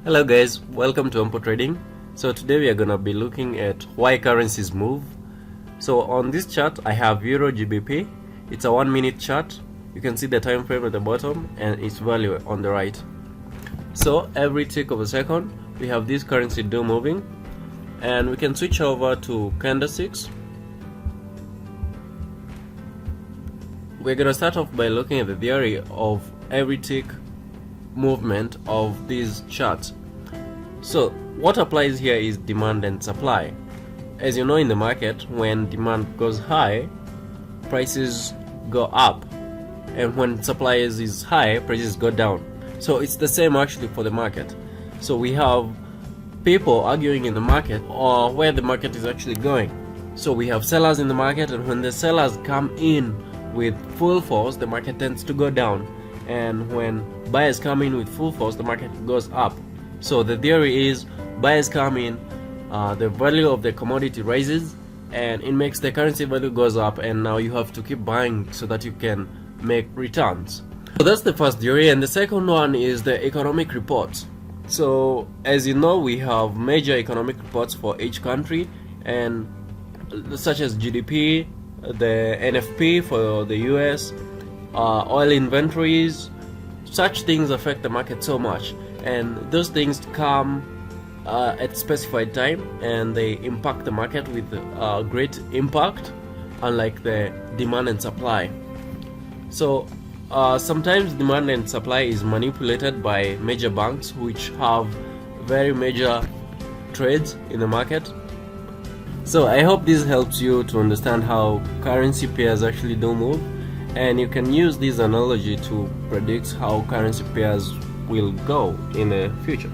Hello guys, welcome to Ampo Trading. So today we are gonna be looking at why currencies move. So on this chart I have Euro GBP. It's a 1 minute chart. You can see the time frame at the bottom and its value on the right. So every tick of a second we have this currency do moving, and we can switch over to candlesticks. We're gonna start off by looking at the theory of every tick movement of these charts. So what applies here is demand and supply. As you know, in the market, when demand goes high, prices go up, and when supply is high, prices go down. So it's the same actually for the market. So we have people arguing in the market or where the market is actually going. So we have sellers in the market, and when the sellers come in with full force, the market tends to go down, and when buyers come in with full force, the market goes up. So the theory is buyers come in, the value of the commodity rises, and it makes the currency value goes up, and now you have to keep buying so that you can make returns. So that's the first theory. And the second one is the economic reports. So as you know, we have major economic reports for each country, and such as GDP, the NFP for the US, oil inventories. Such things affect the market so much, and those things come at specified time, and they impact the market with great impact, unlike the demand and supply. So sometimes demand and supply is manipulated by major banks, which have very major trades in the market. So I hope this helps you to understand how currency pairs actually do move, and you can use this analogy to predict how currency pairs will go in the future.